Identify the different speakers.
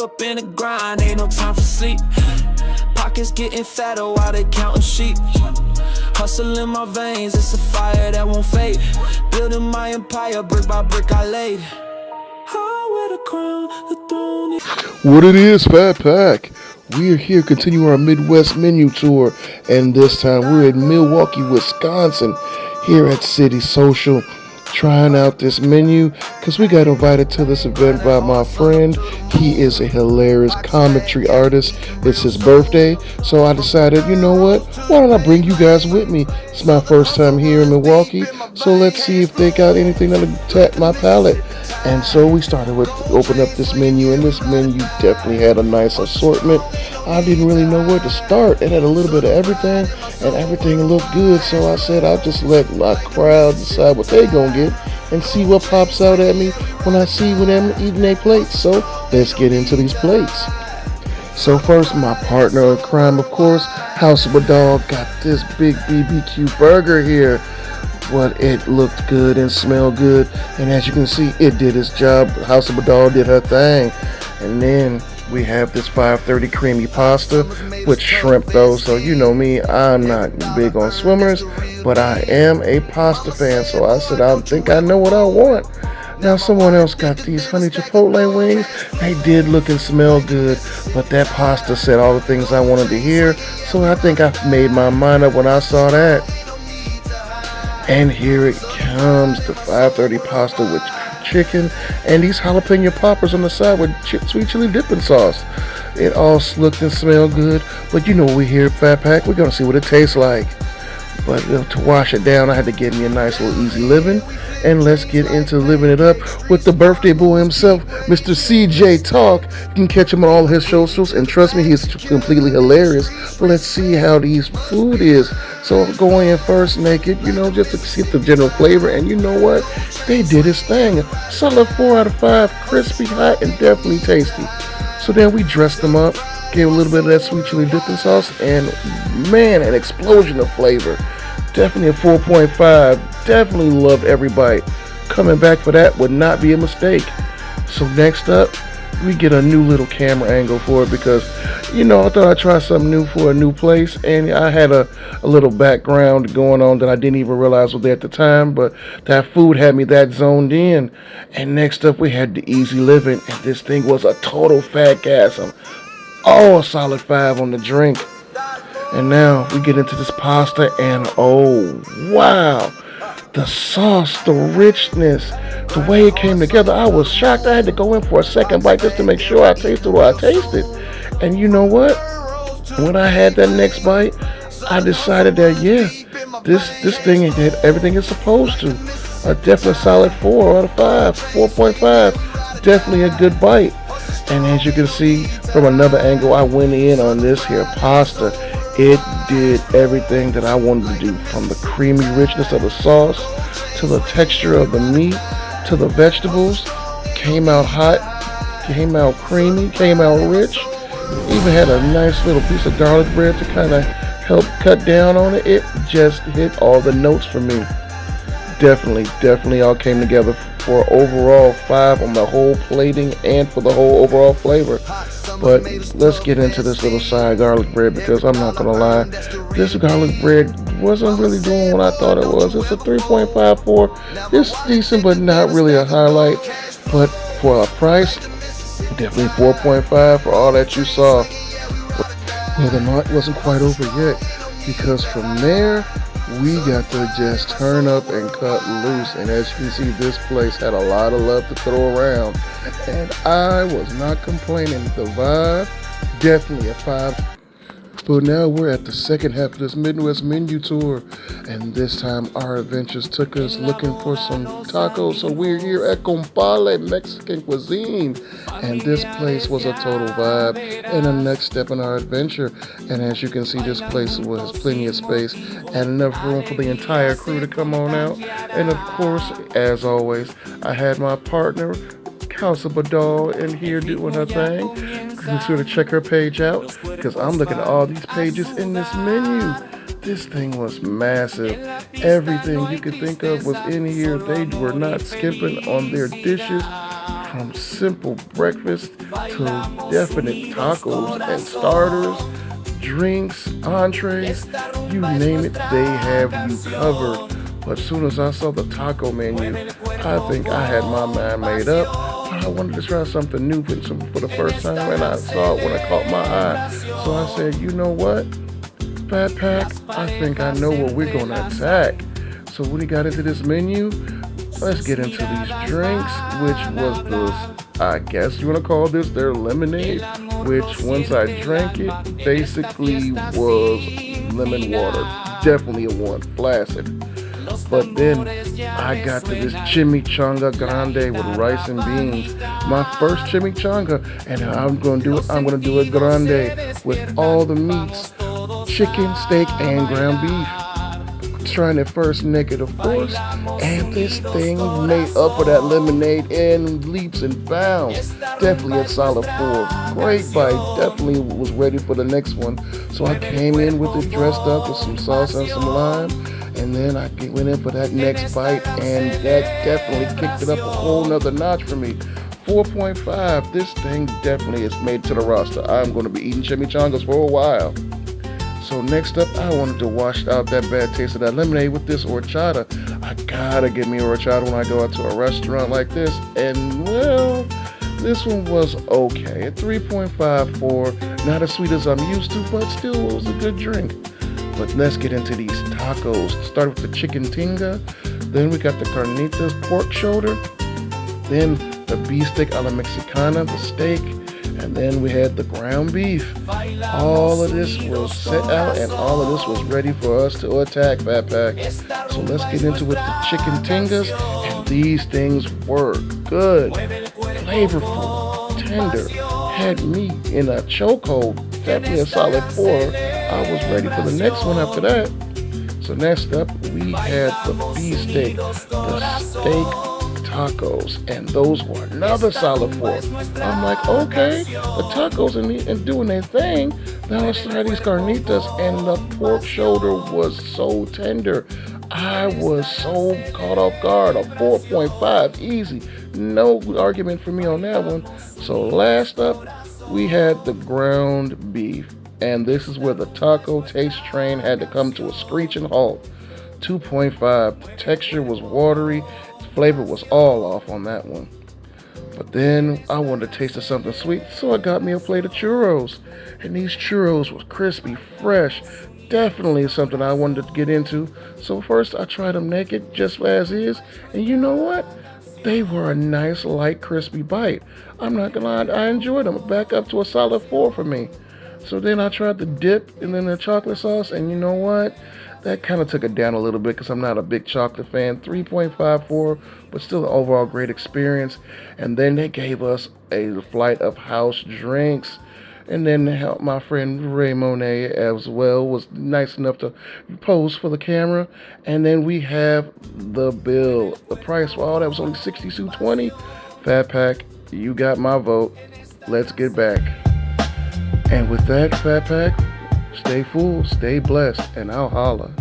Speaker 1: up in the grind, ain't no time for sleep. Pockets getting fatter while they counting sheep. Hustle in my veins, it's a fire that won't fade. Building my empire, brick by brick I laid.
Speaker 2: What it is, Fat Pack? We are here continuing our Midwest menu tour, and this time we're in Milwaukee, Wisconsin, here at City Social, trying out this menu because we got invited to this event by my friend. He is a hilarious commentary artist. It's his birthday, so I decided, you know what, why don't I bring you guys with me? It's my first time here in Milwaukee, so let's see if they got anything that'll tap my palate. And so we started with open up this menu, and this menu definitely had a nice assortment. I didn't really know where to start. It had a little bit of everything, and everything looked good, so I said I'll just let my crowd decide what they gonna get and see what pops out at me when I see when them eating their plates. So let's get into these plates. So first, my partner in crime, of course, House of a Dog, got this big BBQ burger here. But it looked good and smelled good, and as you can see, it did its job. House of a Dog did her thing. And then we have this 530 creamy pasta with shrimp though, so you know me, I'm not big on swimmers, but I am a pasta fan, so I said I think I know what I want. Now someone else got these honey chipotle wings. They did look and smell good, but that pasta said all the things I wanted to hear, so I think I made my mind up when I saw that. And here it comes, the 530 pasta with chicken and these jalapeno poppers on the side with sweet chili dipping sauce. It all looked and smelled good, but you know we here at Fat Pack, we're going to see what it tastes like. But to wash it down, I had to get me a nice little easy living, and let's get into living it up with the birthday boy himself, Mr. CJ Talk. You can catch him on all his socials, and trust me, he's completely hilarious. But let's see how these food is. So going in first naked, you know, just to see the general flavor, and you know what? They did his thing. Solid 4 out of 5, crispy, hot, and definitely tasty. So then we dressed them up, gave a little bit of that sweet chili dipping sauce, and man, an explosion of flavor. Definitely a 4.5. Definitely loved every bite. Coming back for that would not be a mistake. So next up, we get a new little camera angle for it because, you know, I thought I'd try something new for a new place, and I had a little background going on that I didn't even realize was there at the time, but that food had me that zoned in. And next up, we had the Easy Living, and this thing was a total fatgasm. Oh, a solid 5 on the drink. And now we get into this pasta, and oh wow, the sauce, the richness, the way it came together, I was shocked. I had to go in for a second bite just to make sure I tasted what I tasted. And you know what? When I had that next bite, I decided that yeah, this thing did everything it's supposed to. A definite solid 4 out of 5, 4.5. Definitely a good bite. And as you can see from another angle, I went in on this here pasta. It did everything that I wanted to do, from the creamy richness of the sauce, to the texture of the meat, to the vegetables. Came out hot, came out creamy, came out rich. Even had a nice little piece of garlic bread to kind of help cut down on it. It just hit all the notes for me. Definitely all came together for overall 5 on the whole plating and for the whole overall flavor. But let's get into this little side garlic bread, because I'm not gonna lie, this garlic bread wasn't really doing what I thought it was. It's a 3.54. It's decent, but not really a highlight. But for a price, definitely 4.5 for all that you saw. Well, the night wasn't quite over yet, because from there, we got to just turn up and cut loose. And as you can see, this place had a lot of love to throw around, and I was not complaining. The vibe, definitely a 5. But now we're at the second half of this Midwest menu tour, and this time our adventures took us looking for some tacos. So we're here at Compale Mexican Cuisine, and this place was a total vibe and a next step in our adventure. And as you can see, this place has plenty of space and enough room for the entire crew to come on out. And of course, as always, I had my partner House of a Dog in here doing her thing. Be sure to check her page out, because I'm looking at all these pages in this menu. This thing was massive. Everything you could think of was in here. They were not skimping on their dishes, from simple breakfast to definite tacos and starters, drinks, entrees, you name it, they have you covered. But as soon as I saw the taco menu, I think I had my mind made up. But I wanted to try something new for the first time, and I saw it when it caught my eye. So I said, you know what, Fat Pack, I think I know what we're going to attack. So when he got into this menu, let's get into these drinks, which was I guess you want to call this their lemonade, which once I drank it, basically was lemon water. Definitely a one, flaccid. But then I got to this chimichanga grande with rice and beans. My first chimichanga, and I'm gonna do it grande with all the meats, chicken, steak, and ground beef. Trying it first negative force, and this thing made up for that lemonade in leaps and bounds. Definitely a solid 4. Great bite. Definitely was ready for the next one. So I came in with it dressed up with some sauce and some lime. And then I went in for that next bite, and that definitely kicked it up a whole nother notch for me. 4.5. This thing definitely is made to the roster. I'm going to be eating chimichangas for a while. So next up, I wanted to wash out that bad taste of that lemonade with this horchata. I gotta get me a horchata when I go out to a restaurant like this. And well, this one was okay. At 3.54, not as sweet as I'm used to, but still it was a good drink. But let's get into these tacos. Start with the chicken tinga. Then we got the carnitas pork shoulder. Then the beef steak a la Mexicana, the steak. And then we had the ground beef. All of this was set out and all of this was ready for us to attack, Fat Pack. So let's get into it, the chicken tingas. And these things were good, flavorful, tender, had meat in a chokehold. Definitely a solid 4. I was ready for the next one after that. So next up, we had the beef steak, the steak tacos, and those were another solid 4. I'm like, okay, the tacos and doing their thing. Now let's try these carnitas, and the pork shoulder was so tender. I was so caught off guard. A 4.5, easy. No argument for me on that one. So last up, we had the ground beef. And this is where the taco taste train had to come to a screeching halt. 2.5. The texture was watery. The flavor was all off on that one. But then I wanted to taste of something sweet, so I got me a plate of churros. And these churros were crispy, fresh. Definitely something I wanted to get into. So first I tried them naked, just as is. And you know what? They were a nice, light, crispy bite. I'm not gonna lie, I enjoyed them. Back up to a solid 4 for me. So then I tried the dip and then the chocolate sauce, and you know what? That kind of took it down a little bit because I'm not a big chocolate fan. 3.54, but still an overall great experience. And then they gave us a flight of house drinks. And then my friend Ray Monet as well was nice enough to pose for the camera. And then we have the bill. The price for all that was only $62.20. Fat Pack, you got my vote. Let's get back. And with that, Fat Pack, stay full, stay blessed, and I'll holla.